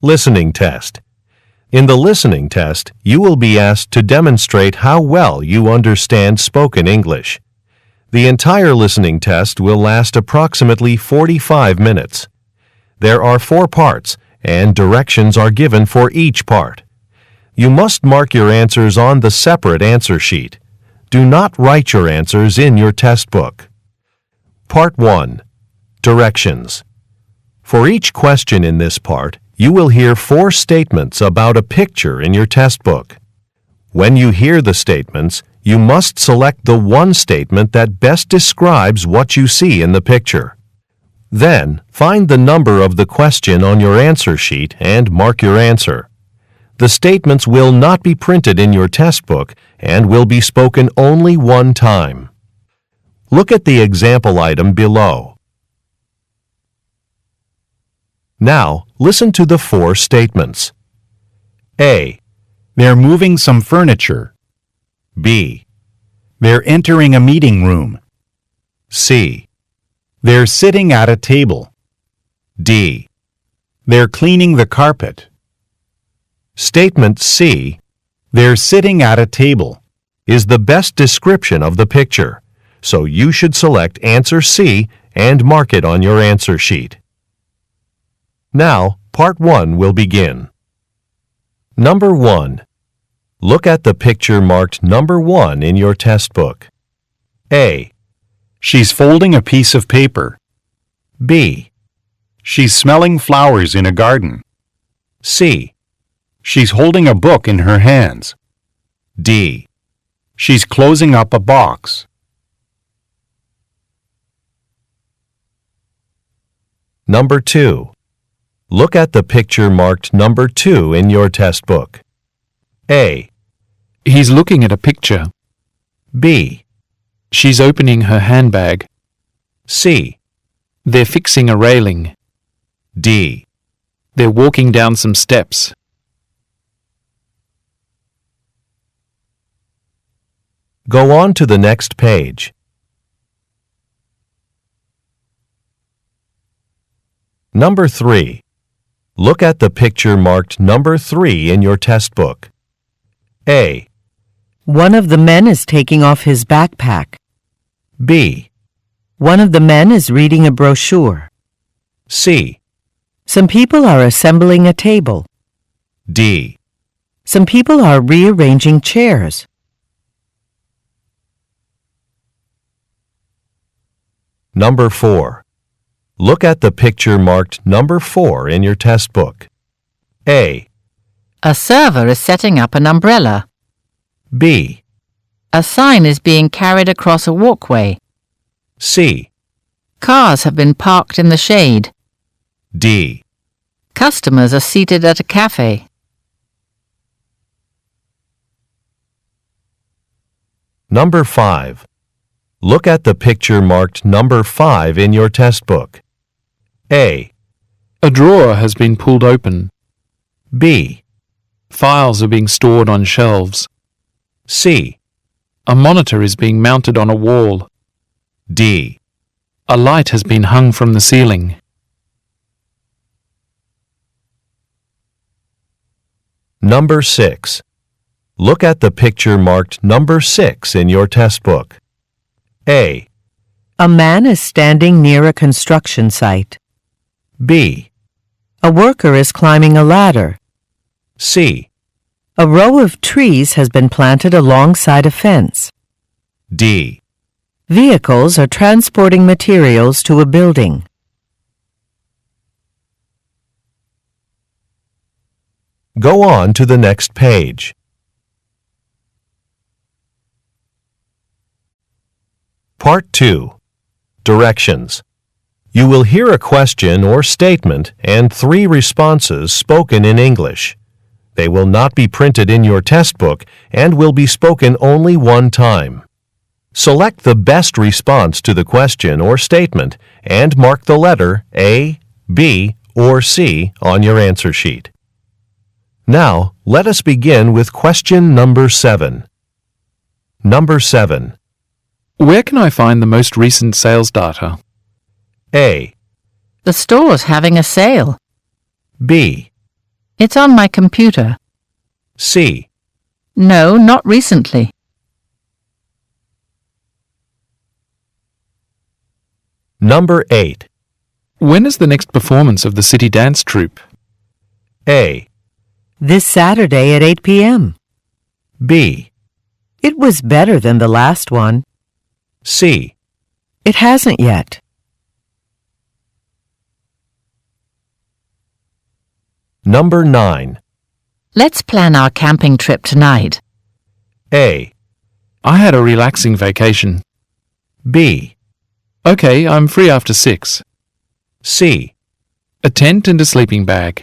Listening test. In the listening test, you will be asked to demonstrate how well you understand spoken English. The entire listening test will last approximately 45 minutes. There are 4 parts, and directions are given for each part. You must mark your answers on the separate answer sheet. Do not write your answers in your test book. Part 1. Directions. For each question in this part, you will hear 4 statements about a picture in your test book. When you hear the statements, you must select the one statement that best describes what you see in the picture. Then, find the number of the question on your answer sheet and mark your answer. The statements will not be printed in your test book and will be spoken only one time. Look at the example item below. Now, listen to the 4 statements. A. They're moving some furniture. B. They're entering a meeting room. C. They're sitting at a table. D. They're cleaning the carpet. Statement C. They're sitting at a table. Is the best description of the picture, so you should select answer C and mark it on your answer sheet. Now, part 1 will begin. Number 1. Look at the picture marked number 1 in your test book. A. She's folding a piece of paper. B. She's smelling flowers in a garden. C. She's holding a book in her hands. D. She's closing up a box. Number 2. Look at the picture marked number 2 in your test book. A. He's looking at a picture. B. She's opening her handbag. C. They're fixing a railing. D. They're walking down some steps. Go on to the next page. Number 3. Look at the picture marked number 3 in your test book. A. One of the men is taking off his backpack. B. One of the men is reading a brochure. C. Some people are assembling a table. D. Some people are rearranging chairs. Number 4. Look at the picture marked number 4 in your test book. A. A server is setting up an umbrella. B. A sign is being carried across a walkway. C. Cars have been parked in the shade. D. Customers are seated at a cafe. Number 5. Look at the picture marked number 5 in your test book. A. A drawer has been pulled open. B. Files are being stored on shelves. C. A monitor is being mounted on a wall. D. A light has been hung from the ceiling. Number 6. Look at the picture marked number 6 in your test book. A. A man is standing near a construction site. B. A worker is climbing a ladder. C. A row of trees has been planted alongside a fence. D. Vehicles are transporting materials to a building. Go on to the next page. Part 2. Directions. You will hear a question or statement and 3 responses spoken in English. They will not be printed in your test book and will be spoken only one time. Select the best response to the question or statement and mark the letter A, B, or C on your answer sheet. Now, let us begin with question number 7. Number 7. Where can I find the most recent sales data? A. The store's having a sale. B. It's on my computer. C. No, not recently. Number 8. When is the next performance of the city dance troupe? A. This Saturday at 8 p.m. B. It was better than the last one. C. It hasn't yet. Number 9. Let's plan our camping trip tonight. A. I had a relaxing vacation. B. Okay, I'm free after 6. C. A tent and a sleeping bag.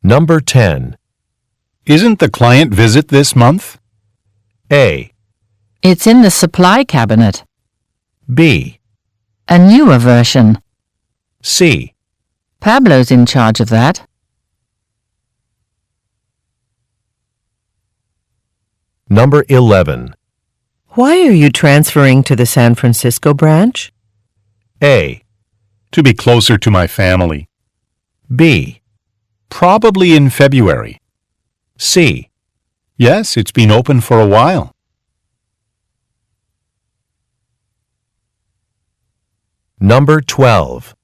Number 10. Isn't the client visit this month? A. It's in the supply cabinet. B. A newer version. C. Pablo's in charge of that. Number 11. Why are you transferring to the San Francisco branch? A. To be closer to my family. B. Probably in February. C. Yes, it's been open for a while. Number 12.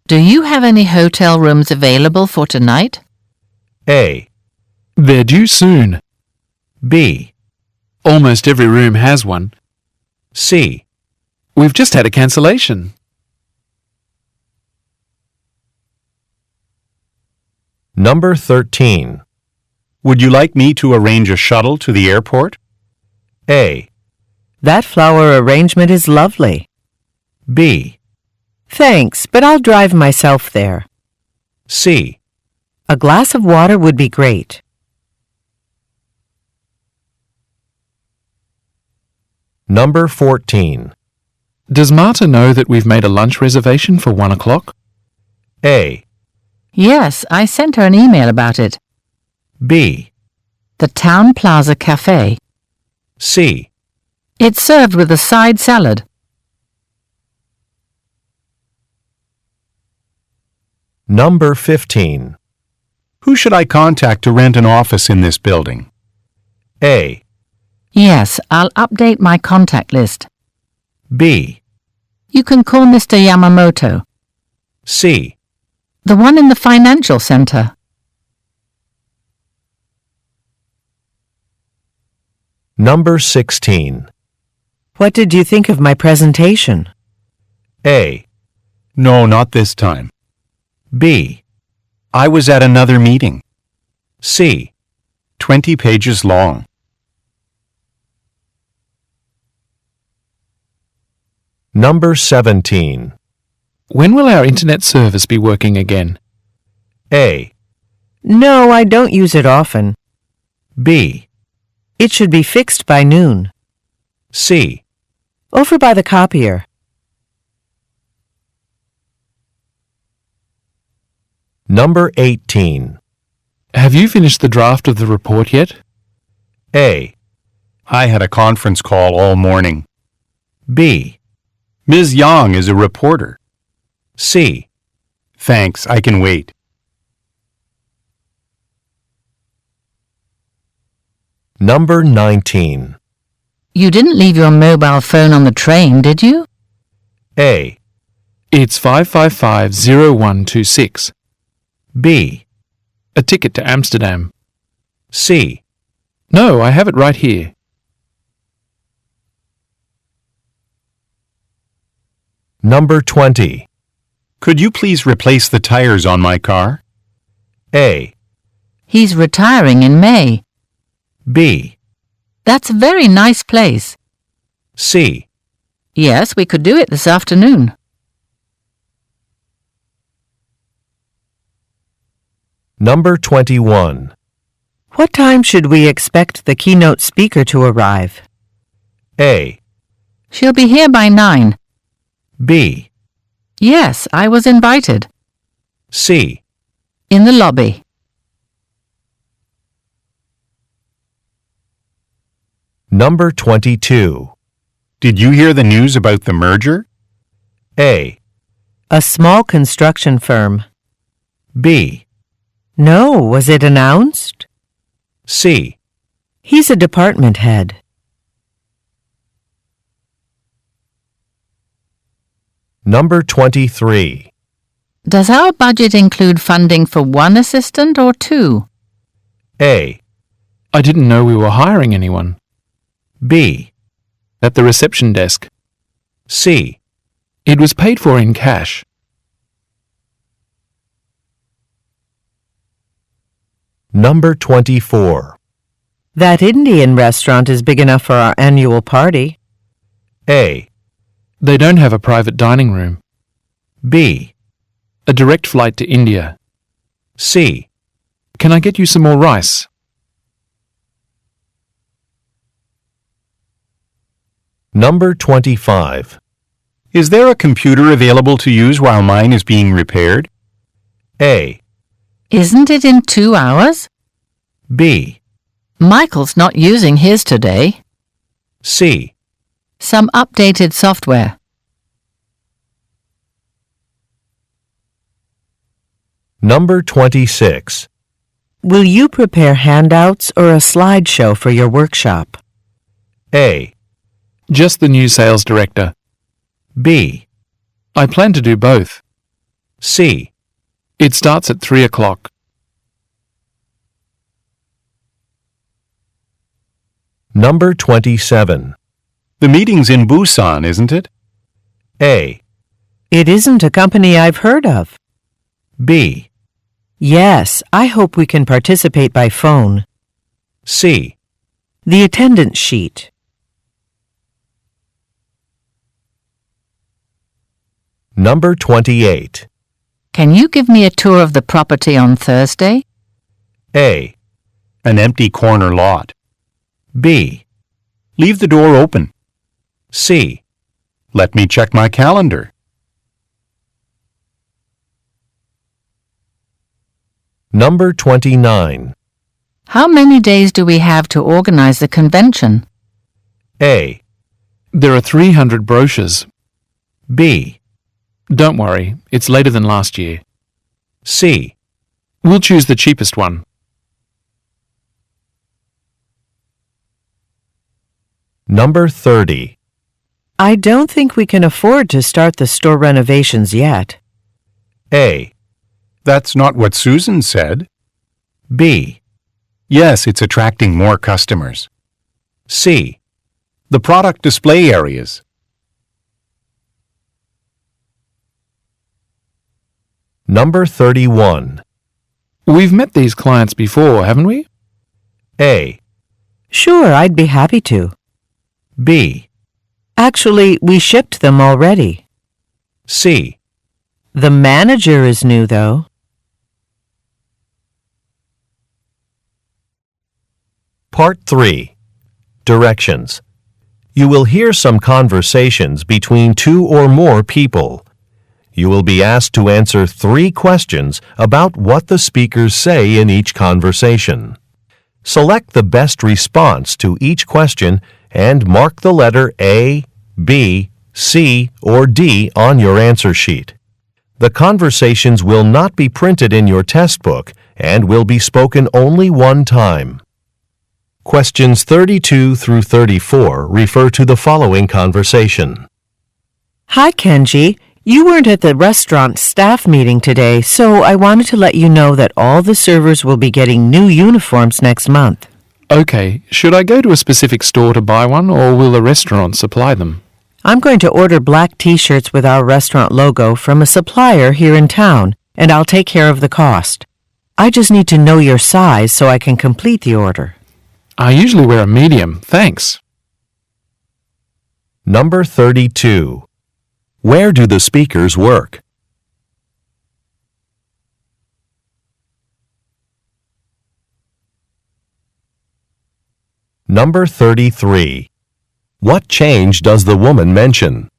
Do you have any hotel rooms available for tonight? A. They're due soon. B. Almost every room has one. C. We've just had a cancellation. Number 13. Would you like me to arrange a shuttle to the airport? A. That flower arrangement is lovely. B. Thanks, but I'll drive myself there. C. A glass of water would be great. Number 14. Does Marta know that we've made a lunch reservation for 1 o'clock? A. Yes, I sent her an email about it. B. The Town Plaza Cafe. C. It's served with a side salad. Number 15. Who should I contact to rent an office in this building? A. Yes, I'll update my contact list. B. You can call Mr. Yamamoto, C. the one in the financial center. Number 16. What did you think of my presentation? A. No, not this time. B. I was at another meeting. C. 20 pages long. Number 17. When will our internet service be working again? A. No, I don't use it often. B. It should be fixed by noon. C. Over by the copier. Number 18. Have you finished the draft of the report yet? A. I had a conference call all morning. B. Ms. Yang is a reporter. C. Thanks, I can wait. Number 19. You didn't leave your mobile phone on the train, did you? A. It's 555-0126. B. A ticket to Amsterdam. C. No, I have it right here. Number 20. Could you please replace the tires on my car? A. He's retiring in May. B. That's a very nice place. C. Yes, we could do it this afternoon. Number 21. What time should we expect the keynote speaker to arrive? A. She'll be here by 9. B. Yes, I was invited. C. In the lobby. Number 22. Did you hear the news about the merger? A. A small construction firm. B, No, was it announced? C. He's a department head. Number 23. Does our budget include funding for one assistant or two? A, I didn't know we were hiring anyone. B, At the reception desk. C. It was paid for in cash. Number 24. That Indian restaurant is big enough for our annual party. A, They don't have a private dining room. B, A direct flight to India. C. Can I get you some more rice? Number 25. Is there a computer available to use while mine is being repaired? A, Isn't it in 2 hours? B, Michael's not using his today. C. Some updated software. Number 26. Will you prepare handouts or a slideshow for your workshop? A, Just the new sales director. B, I plan to do both. C. It starts at 3 o'clock. Number 27. The meeting's in Busan, isn't it? A, It isn't a company I've heard of. B, Yes, I hope we can participate by phone. C. The attendance sheet. Number 28. Can you give me a tour of the property on Thursday? A, An empty corner lot. B, Leave the door open. C. Let me check my calendar. Number 29. How many days do we have to organize the convention? A, There are 300 brochures. B, Don't worry, it's later than last year. C. We'll choose the cheapest one. Number 30. I don't think we can afford to start the store renovations yet. A, That's not what Susan said. B, Yes, it's attracting more customers. C. The product display areas. Number 31. We've met these clients before, haven't we? A, Sure, I'd be happy to. B, Actually, we shipped them already. C. The manager is new, though. Part 3. Directions. You will hear some conversations between 2 or more people. You will be asked to answer 3 questions about what the speakers say in each conversation. Select the best response to each question and mark the letter A, B, C, or D on your answer sheet. The conversations will not be printed in your test book and will be spoken only one time. Questions 32 through 34 refer to the following conversation. Hi, Kenji. You weren't at the restaurant staff meeting today, so I wanted to let you know that all the servers will be getting new uniforms next month. Okay, should I go to a specific store to buy one, or will the restaurant supply them? I'm going to order black t-shirts with our restaurant logo from a supplier here in town, and I'll take care of the cost. I just need to know your size so I can complete the order. I usually wear a medium, thanks. Number 32. Where do the speakers work? Number 33. What change does the woman mention?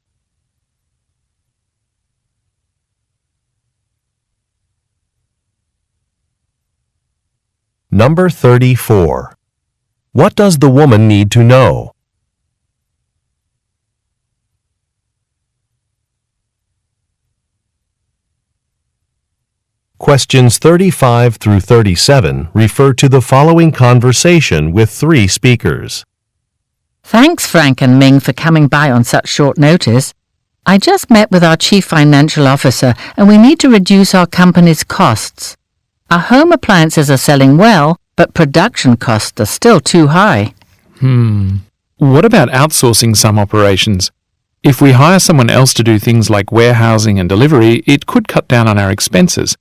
Number 34. What does the woman need to know? Questions 35 through 37 refer to the following conversation with three speakers. Thanks, Frank and Ming, for coming by on such short notice. I just met with our Chief Financial Officer and we need to reduce our company's costs. Our home appliances are selling well, but production costs are still too high. What about outsourcing some operations? If we hire someone else to do things like warehousing and delivery, it could cut down on our expenses.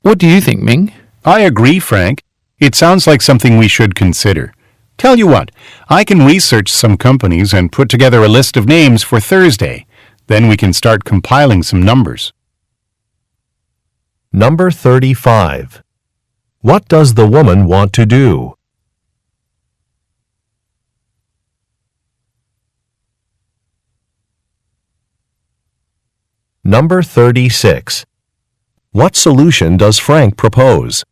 What do you think, Ming? I agree, Frank. It sounds like something we should consider. Tell you what, I can research some companies and put together a list of names for Thursday. Then we can start compiling some numbers. Number 35. What does the woman want to do? Number 36. What solution does Frank propose?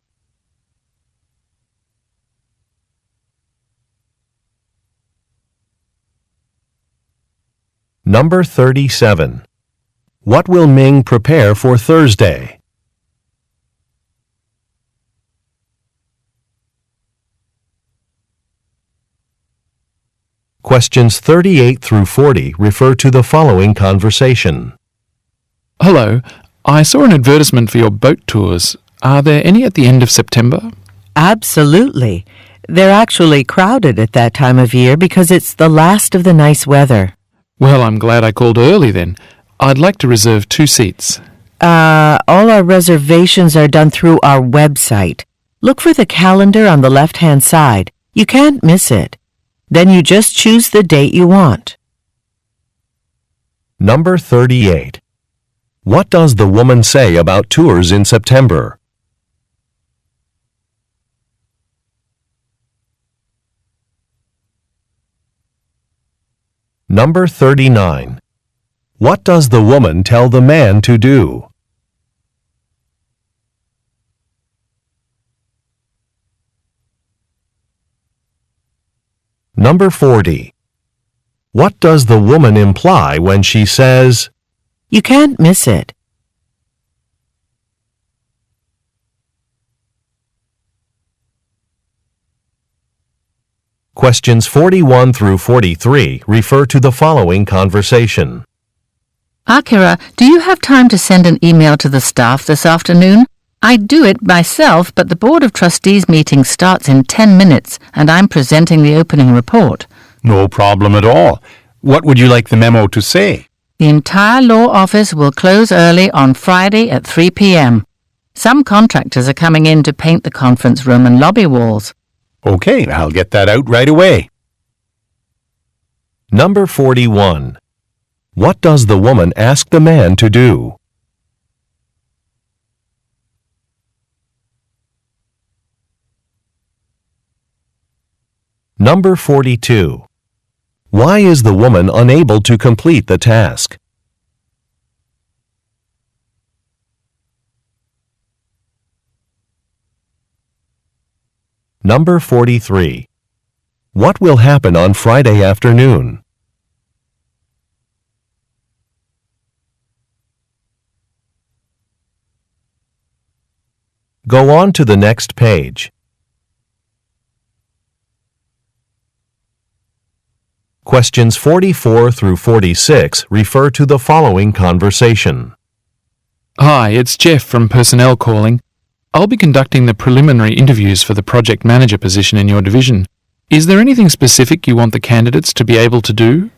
Number 37. What will Ming prepare for Thursday? Questions 38 through 40 refer to the following conversation. Hello, I saw an advertisement for your boat tours. Are there any at the end of September? Absolutely. They're actually crowded at that time of year because it's the last of the nice weather. Well, I'm glad I called early then. I'd like to reserve 2 seats. All our reservations are done through our website. Look for the calendar on the left-hand side. You can't miss it. Then you just choose the date you want. Number 38. What does the woman say about tours in September? Number 39. What does the woman tell the man to do? Number 40. What does the woman imply when she says, You can't miss it. Questions 41 through 43 refer to the following conversation. Akira, do you have time to send an email to the staff this afternoon? I'd do it myself, but the Board of Trustees meeting starts in 10 minutes and I'm presenting the opening report. No problem at all. What would you like the memo to say? The entire law office will close early on Friday at 3 p.m. Some contractors are coming in to paint the conference room and lobby walls. Okay, I'll get that out right away. Number 41. What does the woman ask the man to do? Number 42. Why is the woman unable to complete the task? Number 43. What will happen on Friday afternoon? Go on to the next page. Questions 44 through 46 refer to the following conversation. Hi, it's Jeff from Personnel calling. I'll be conducting the preliminary interviews for the project manager position in your division. Is there anything specific you want the candidates to be able to do?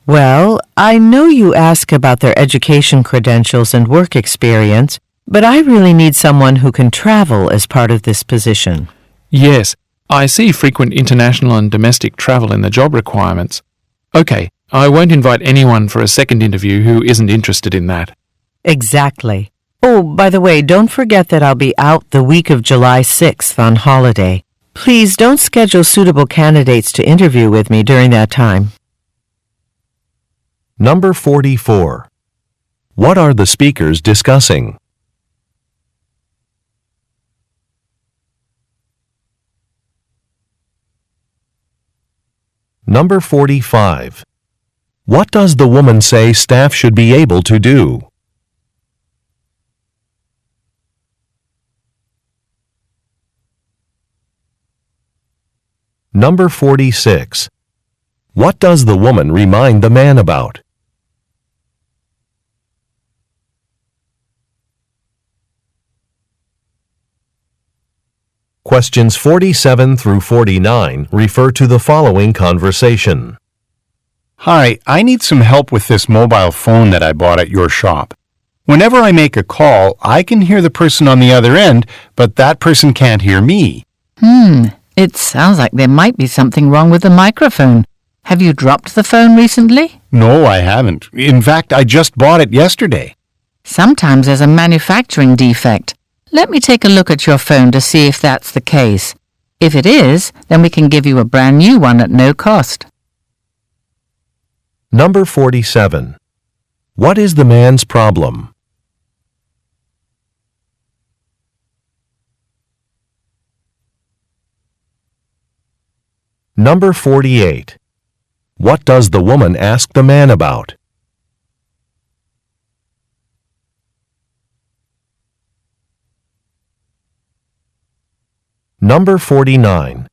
Well, I know you ask about their education credentials and work experience, but I really need someone who can travel as part of this position. Yes, I see frequent international and domestic travel in the job requirements. Okay, I won't invite anyone for a second interview who isn't interested in that. Exactly. Oh, by the way, don't forget that I'll be out the week of July 6th on holiday. Please don't schedule suitable candidates to interview with me during that time. Number 44. What are the speakers discussing? Number 45. What does the woman say staff should be able to do? Number 46. What does the woman remind the man about? Questions 47 through 49 refer to the following conversation. Hi, I need some help with this mobile phone that I bought at your shop. Whenever I make a call, I can hear the person on the other end, but that person can't hear me. It sounds like there might be something wrong with the microphone. Have you dropped the phone recently? No, I haven't. In fact, I just bought it yesterday. Sometimes there's a manufacturing defect. Let me take a look at your phone to see if that's the case. If it is, then we can give you a brand new one at no cost. Number 47. What is the man's problem? Number 48. What does the woman ask the man about? Number 49.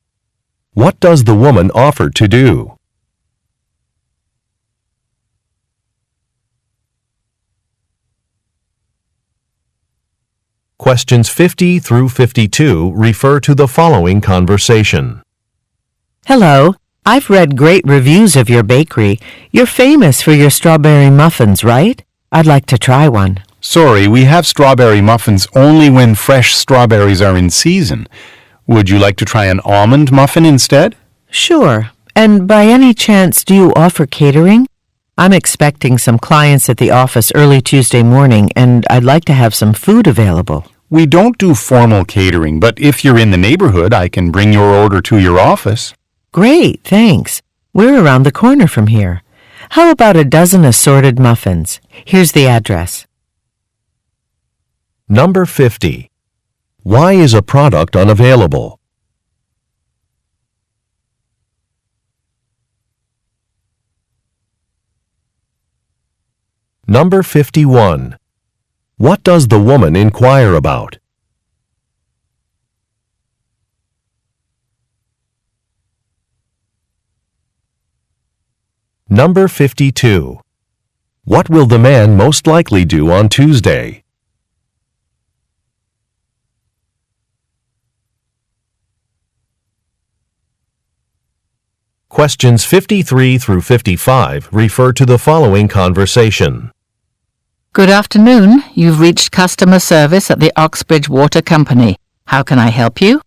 What does the woman offer to do? Questions 50 through 52 refer to the following conversation. Hello, I've read great reviews of your bakery. You're famous for your strawberry muffins, right? I'd like to try one. Sorry, we have strawberry muffins only when fresh strawberries are in season. Would you like to try an almond muffin instead? Sure. And by any chance, do you offer catering? I'm expecting some clients at the office early Tuesday morning, and I'd like to have some food available. We don't do formal catering, but if you're in the neighborhood, I can bring your order to your office. Great, thanks. We're around the corner from here. How about a dozen assorted muffins? Here's the address. Number 50. Why is a product unavailable? Number 51. What does the woman inquire about? Number 52. What will the man most likely do on Tuesday? Questions 53 through 55 refer to the following conversation. Good afternoon. You've reached customer service at the Oxbridge Water Company. How can I help you?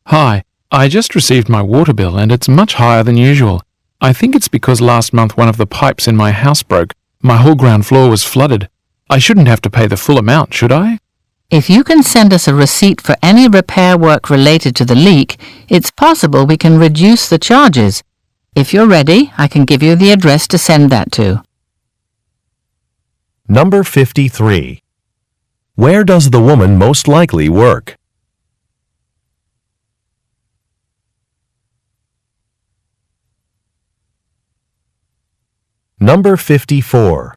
Hi, I just received my water bill and it's much higher than usual. I think it's because last month one of the pipes in my house broke. My whole ground floor was flooded. I shouldn't have to pay the full amount, should I? If you can send us a receipt for any repair work related to the leak, it's possible we can reduce the charges. If you're ready, I can give you the address to send that to. Number 53. Where does the woman most likely work? Number 54.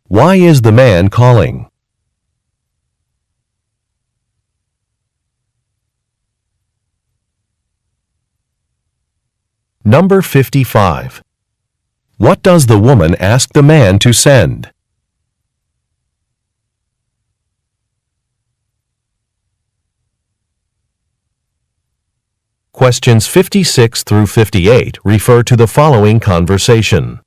Why is the man calling? Number 55. What does the woman ask the man to send? Questions 56 through 58 refer to the following conversation.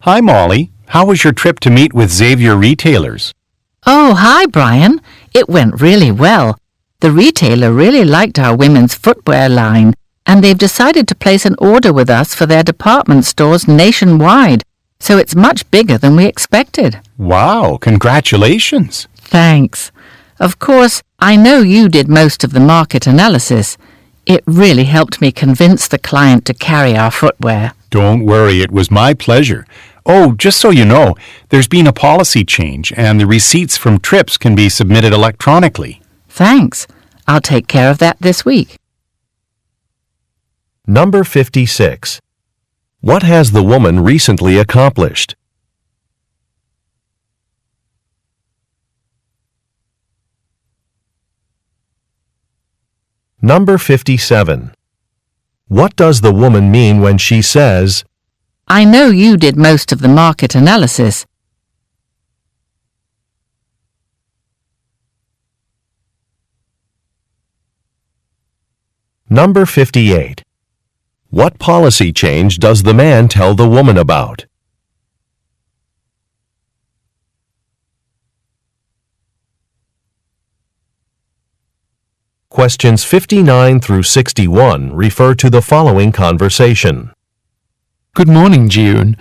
Hi, Molly. How was your trip to meet with Xavier Retailers? Oh, hi, Brian. It went really well. The retailer really liked our women's footwear line, and they've decided to place an order with us for their department stores nationwide, so it's much bigger than we expected. Wow, congratulations. Thanks. Of course, I know you did most of the market analysis. It really helped me convince the client to carry our footwear. Don't worry, it was my pleasure. Oh, just so you know, there's been a policy change, and the receipts from trips can be submitted electronically. Thanks. I'll take care of that this week. Number 56. What has the woman recently accomplished? Number 57. What does the woman mean when she says, I know you did most of the market analysis. Number 58. What policy change does the man tell the woman about? Questions 59 through 61 refer to the following conversation. Good morning, Jiyoon.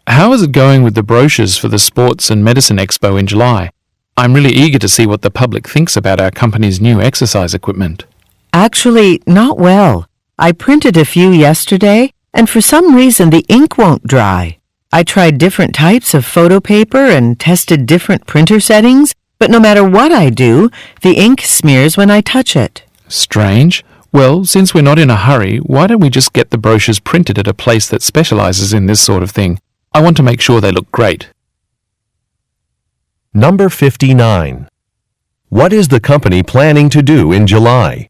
How is it going with the brochures for the Sports and Medicine Expo in July? I'm really eager to see what the public thinks about our company's new exercise equipment. Actually, not well. I printed a few yesterday, and for some reason the ink won't dry. I tried different types of photo paper and tested different printer settings, but no matter what I do, the ink smears when I touch it. Strange. Well, since we're not in a hurry, why don't we just get the brochures printed at a place that specializes in this sort of thing? I want to make sure they look great. Number 59. What is the company planning to do in July?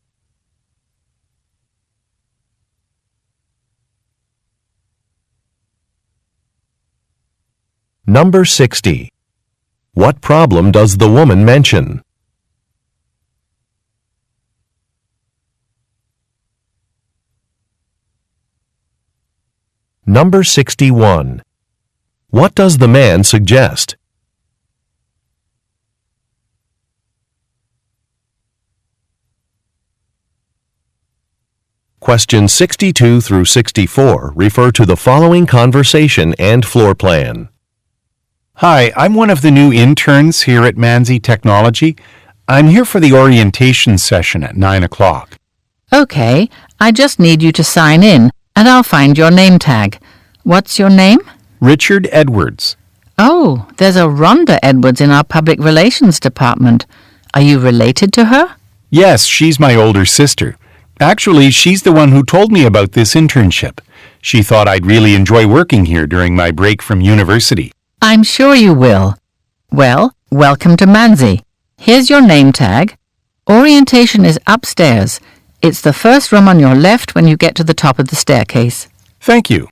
Number 60. What problem does the woman mention? Number 61. What does the man suggest? Questions 62 through 64 refer to the following conversation and floor plan. Hi, I'm one of the new interns here at Manzi Technology. I'm here for the orientation session at 9 o'clock. Okay, I just need you to sign in, and I'll find your name tag. What's your name? Richard Edwards. Oh, there's a Rhonda Edwards in our public relations department. Are you related to her? Yes, she's my older sister. Actually, she's the one who told me about this internship. She thought I'd really enjoy working here during my break from university. I'm sure you will. Well, welcome to Manzi. Here's your name tag. Orientation is upstairs. It's the first room on your left when you get to the top of the staircase. Thank you.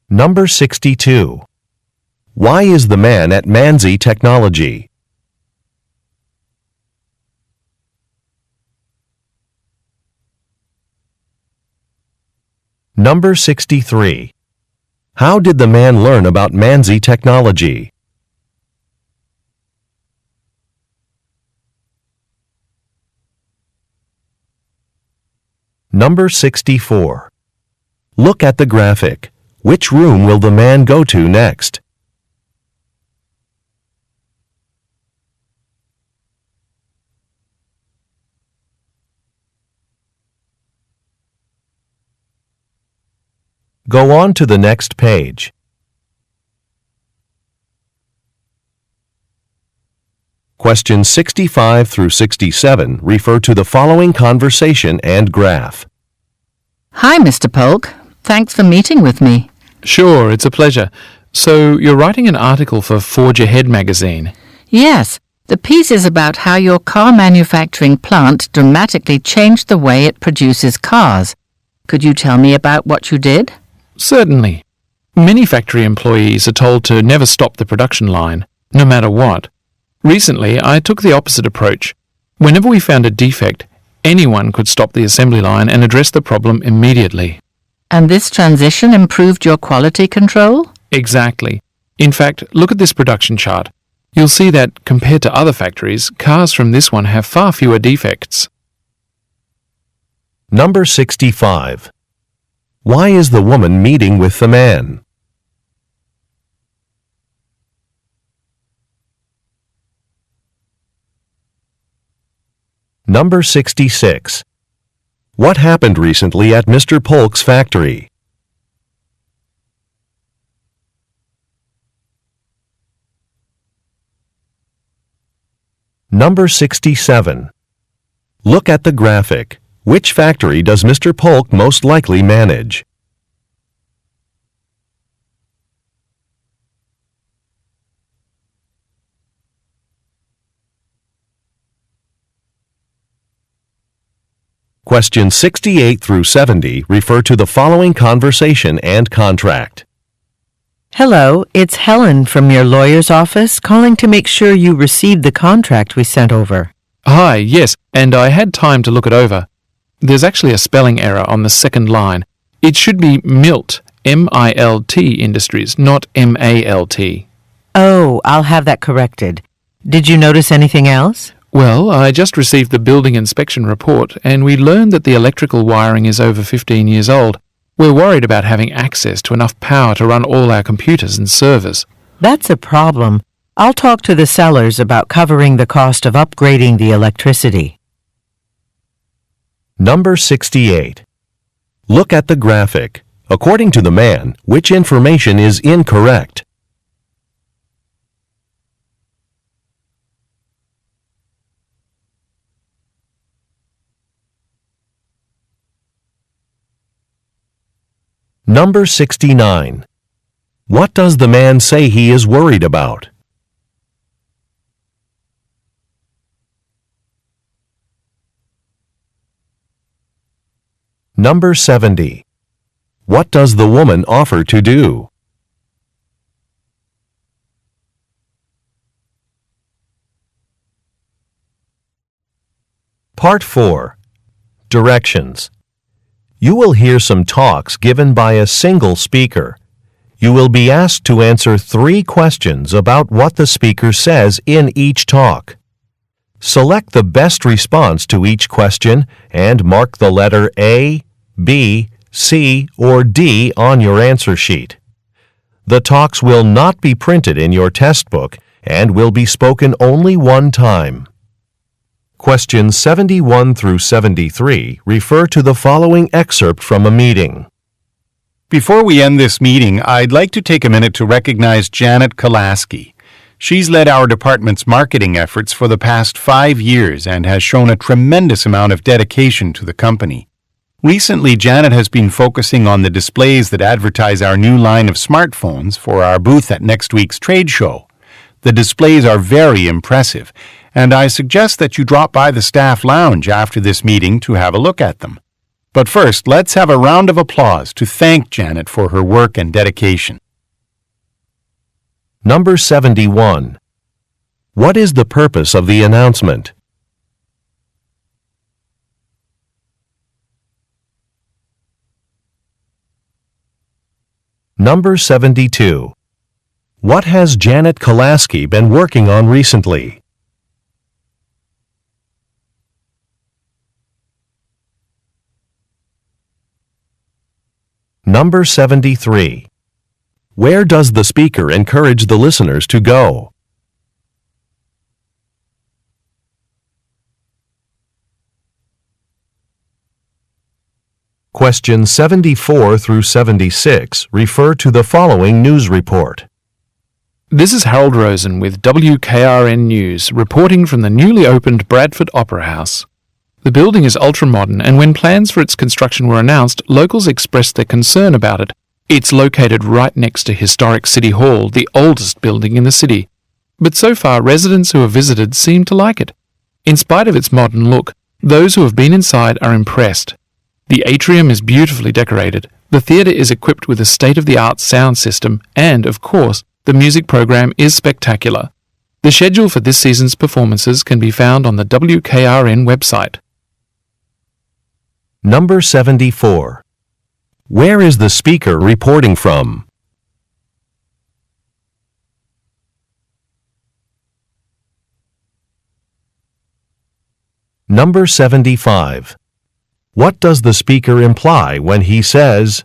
Number 62. Why is the man at Manzi Technology? Number 63. How did the man learn about Manzi Technology? Number 64. Look at the graphic. Which room will the man go to next? Go on to the next page. Questions 65 through 67 refer to the following conversation and graph. Hi, Mr. Polk. Thanks for meeting with me. Sure, it's a pleasure. So, you're writing an article for Forge Ahead magazine. Yes, the piece is about how your car manufacturing plant dramatically changed the way it produces cars. Could you tell me about what you did? Certainly. Many factory employees are told to never stop the production line, no matter what. Recently, I took the opposite approach. Whenever we found a defect, anyone could stop the assembly line and address the problem immediately. And this transition improved your quality control? Exactly. In fact, look at this production chart. You'll see that, compared to other factories, cars from this one have far fewer defects. Number 65. Why is the woman meeting with the man? Number 66. What happened recently at Mr. Polk's factory? Number 67. Look at the graphic. Which factory does Mr. Polk most likely manage? Questions 68 through 70 refer to the following conversation and contract. Hello, it's Helen from your lawyer's office calling to make sure you received the contract we sent over. Hi, yes, and I had time to look it over. There's actually a spelling error on the second line. It should be MILT, M-I-L-T Industries, not M-A-L-T. Oh, I'll have that corrected. Did you notice anything else? Well, I just received the building inspection report, and we learned that the electrical wiring is over 15 years old. We're worried about having access to enough power to run all our computers and servers. That's a problem. I'll talk to the sellers about covering the cost of upgrading the electricity. Number 68. Look at the graphic. According to the man, which information is incorrect? Number 69. What does the man say he is worried about? Number 70. What does the woman offer to do? Part 4. Directions. You will hear some talks given by a single speaker. You will be asked to answer 3 questions about what the speaker says in each talk. Select the best response to each question and mark the letter A, B, C, or D on your answer sheet. The talks will not be printed in your test book and will be spoken only one time. Questions 71 through 73 refer to the following excerpt from a meeting. Before we end this meeting, I'd like to take a minute to recognize Janet Kolaski. She's led our department's marketing efforts for the past 5 years and has shown a tremendous amount of dedication to the company. Recently, Janet has been focusing on the displays that advertise our new line of smartphones for our booth at next week's trade show. The displays are very impressive, and I suggest that you drop by the staff lounge after this meeting to have a look at them. But first, let's have a round of applause to thank Janet for her work and dedication. Number 71. What is the purpose of the announcement? Number 72. What has Janet Kolaski been working on recently? Number 73. Where does the speaker encourage the listeners to go? Questions 74 through 76 refer to the following news report. This is Harold Rosen with WKRN News, reporting from the newly opened Bradford Opera House. The building is ultra-modern, and when plans for its construction were announced, locals expressed their concern about it. It's located right next to historic City Hall, the oldest building in the city. But so far, residents who have visited seem to like it. In spite of its modern look, those who have been inside are impressed. The atrium is beautifully decorated. The theatre is equipped with a state-of-the-art sound system, and, of course, the music program is spectacular. The schedule for this season's performances can be found on the WKRN website. Number 74. Where is the speaker reporting from? Number 75. What does the speaker imply when he says,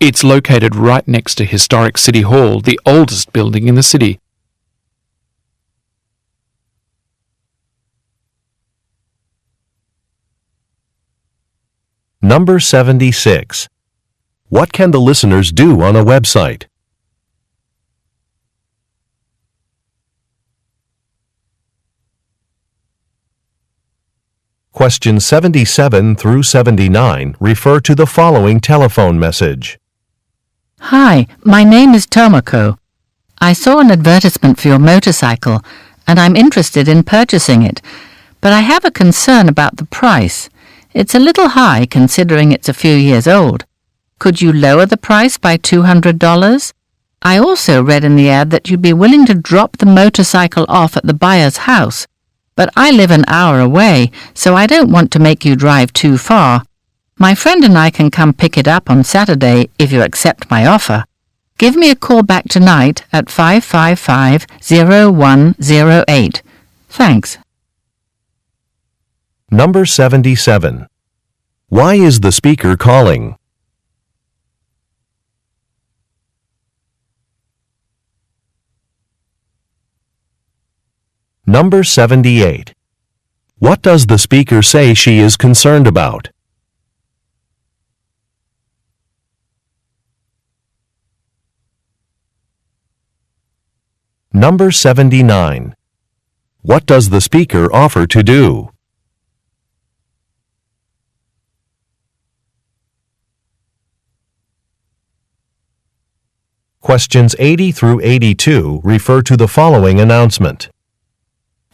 It's located right next to historic City Hall, the oldest building in the city? Number 76. What can the listeners do on a website? Questions 77 through 79 refer to the following telephone message. Hi, my name is Tomoko. I saw an advertisement for your motorcycle, and I'm interested in purchasing it, but I have a concern about the price. It's a little high considering it's a few years old. Could you lower the price by $200? I also read in the ad that you'd be willing to drop the motorcycle off at the buyer's house, but I live an hour away, so I don't want to make you drive too far. My friend and I can come pick it up on Saturday if you accept my offer. Give me a call back tonight at 555-0108. Thanks. Number 77. Why is the speaker calling? Number 78. What does the speaker say she is concerned about? Number 79. What does the speaker offer to do? Questions 80 through 82 refer to the following announcement.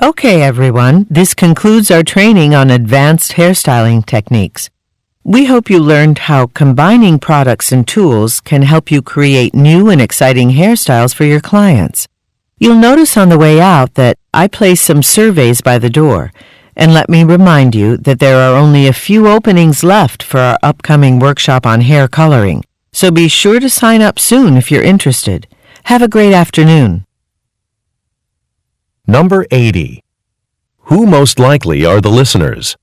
Okay, everyone, this concludes our training on advanced hairstyling techniques. We hope you learned how combining products and tools can help you create new and exciting hairstyles for your clients. You'll notice on the way out that I placed some surveys by the door, and let me remind you that there are only a few openings left for our upcoming workshop on hair coloring, so be sure to sign up soon if you're interested. Have a great afternoon. Number 80. Who most likely are the listeners?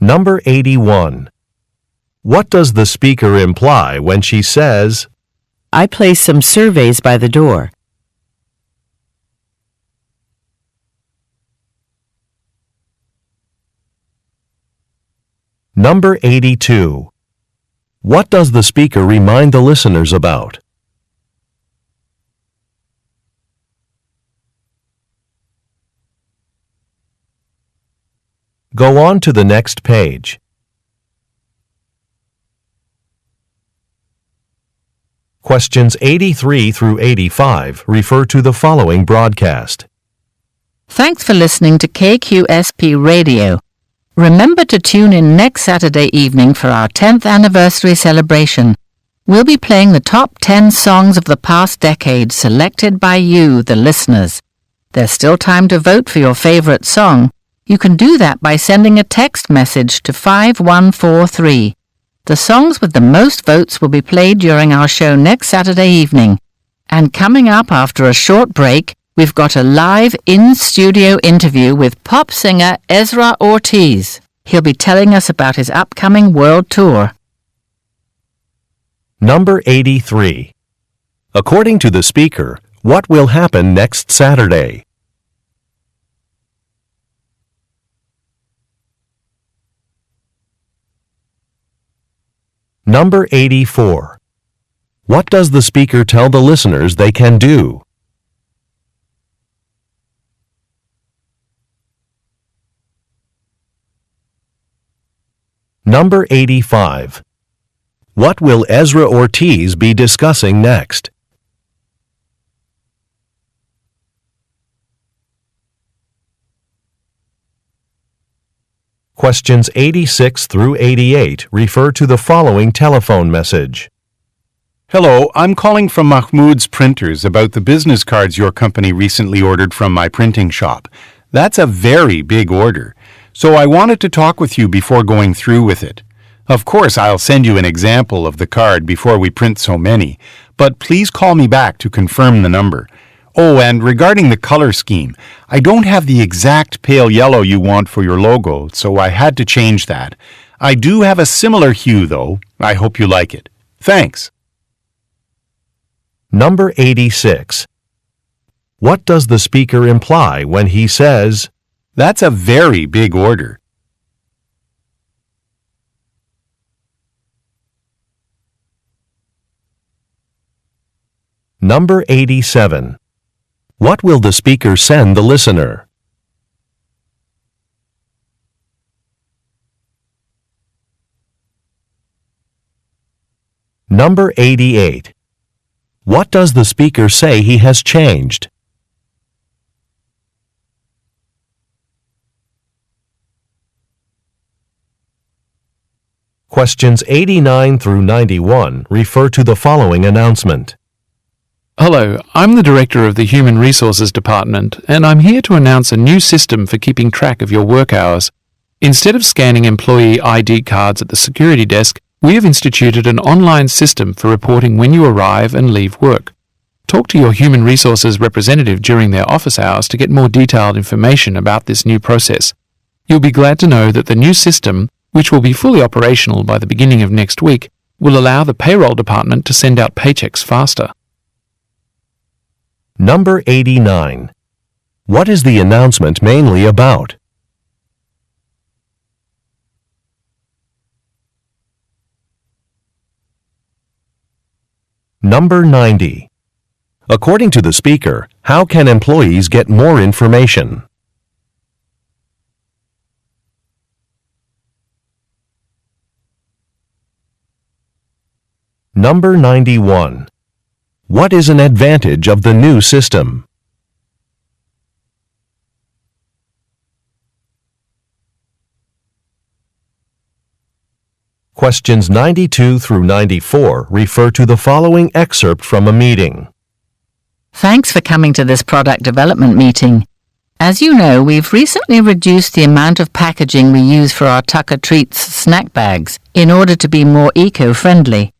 Number 81. What does the speaker imply when she says, I placed some surveys by the door. Number 82. What does the speaker remind the listeners about? Go on to the next page. Questions 83 through 85 refer to the following broadcast. Thanks for listening to KQSP Radio. Remember to tune in next Saturday evening for our 10th anniversary celebration. We'll be playing the top 10 songs of the past decade selected by you, the listeners. There's still time to vote for your favorite song. You can do that by sending a text message to 5143. The songs with the most votes will be played during our show next Saturday evening. And coming up after a short break, we've got a live in-studio interview with pop singer Ezra Ortiz. He'll be telling us about his upcoming world tour. Number 83. According to the speaker, what will happen next Saturday? Number 84. What does the speaker tell the listeners they can do? Number 85. What will Ezra Ortiz be discussing next? Questions 86 through 88 refer to the following telephone message. Hello, I'm calling from Mahmoud's Printers about the business cards your company recently ordered from my printing shop. That's a very big order, so I wanted to talk with you before going through with it. Of course, I'll send you an example of the card before we print so many, but please call me back to confirm the number. Oh, and regarding the color scheme, I don't have the exact pale yellow you want for your logo, so I had to change that. I do have a similar hue, though. I hope you like it. Thanks. Number 86. What does the speaker imply when he says, That's a very big order. Number 87. What will the speaker send the listener? Number 88. What does the speaker say he has changed? Questions 89 through 91 refer to the following announcement. Hello, I'm the Director of the Human Resources Department, and I'm here to announce a new system for keeping track of your work hours. Instead of scanning employee ID cards at the security desk, we have instituted an online system for reporting when you arrive and leave work. Talk to your Human Resources representative during their office hours to get more detailed information about this new process. You'll be glad to know that the new system, which will be fully operational by the beginning of next week, will allow the payroll department to send out paychecks faster. Number 89. What is the announcement mainly about? Number 90. According to the speaker, how can employees get more information? Number 91. What is an advantage of the new system? Questions 92 through 94 refer to the following excerpt from a meeting. Thanks for coming to this product development meeting. As you know, we've recently reduced the amount of packaging we use for our Tucker Treats snack bags in order to be more eco-friendly.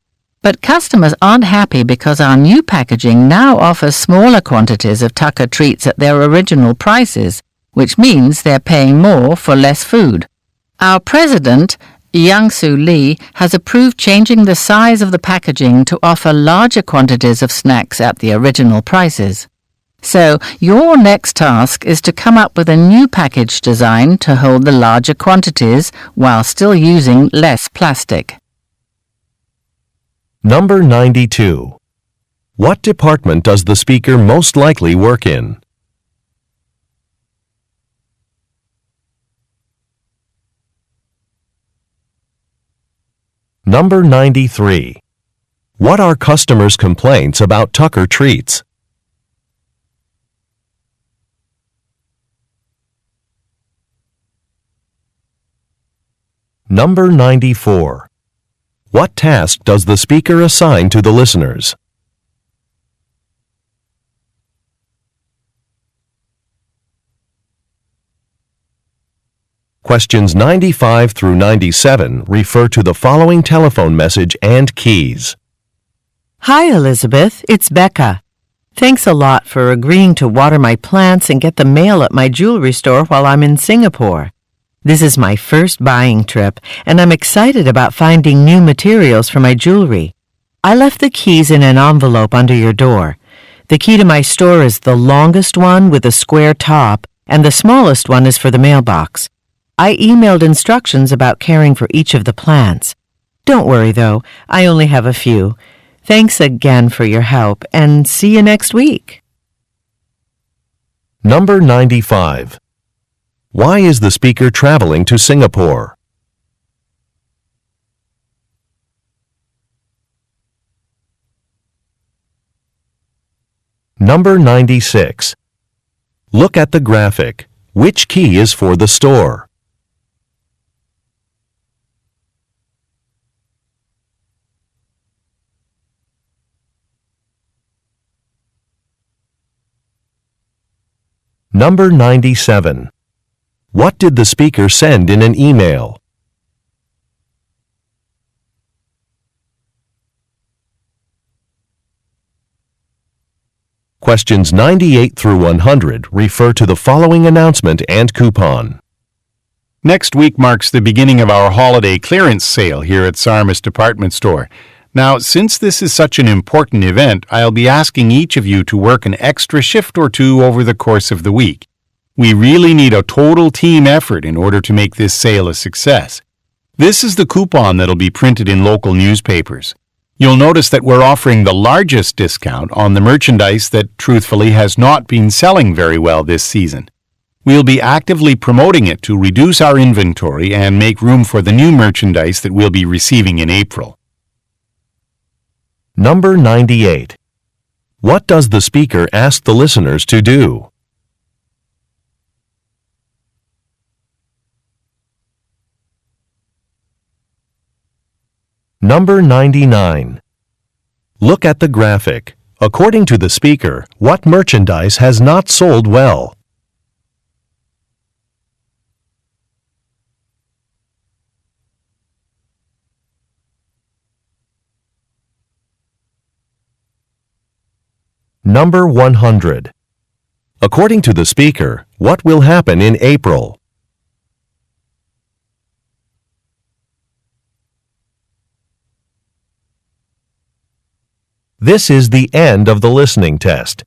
But customers aren't happy because our new packaging now offers smaller quantities of Tucker Treats at their original prices, which means they're paying more for less food. Our president, Young-Soo Lee, has approved changing the size of the packaging to offer larger quantities of snacks at the original prices. So, your next task is to come up with a new package design to hold the larger quantities while still using less plastic. Number 92. What department does the speaker most likely work in? Number 93. What are customers' complaints about Tucker Treats? Number 94. What task does the speaker assign to the listeners? Questions 95 through 97 refer to the following telephone message and keys. Hi, Elizabeth. It's Becca. Thanks a lot for agreeing to water my plants and get the mail at my jewelry store while I'm in Singapore. This is my first buying trip, and I'm excited about finding new materials for my jewelry. I left the keys in an envelope under your door. The key to my store is the longest one with a square top, and the smallest one is for the mailbox. I emailed instructions about caring for each of the plants. Don't worry, though. I only have a few. Thanks again for your help, and see you next week. Number 95. Why is the speaker traveling to Singapore? Number 96. Look at the graphic. Which key is for the store? Number 97. What did the speaker send in an email? Questions 98 through 100 refer to the following announcement and coupon. Next week marks the beginning of our holiday clearance sale here at Sarmus Department Store. Now, since this is such an important event, I'll be asking each of you to work an extra shift or two over the course of the week. We really need a total team effort in order to make this sale a success. This is the coupon that'll be printed in local newspapers. You'll notice that we're offering the largest discount on the merchandise that truthfully has not been selling very well this season. We'll be actively promoting it to reduce our inventory and make room for the new merchandise that we'll be receiving in April. Number 98. What does the speaker ask the listeners to do? Number 99. Look at the graphic. According to the speaker, what merchandise has not sold well? Number 100. According to the speaker, what will happen in April? This is the end of the listening test.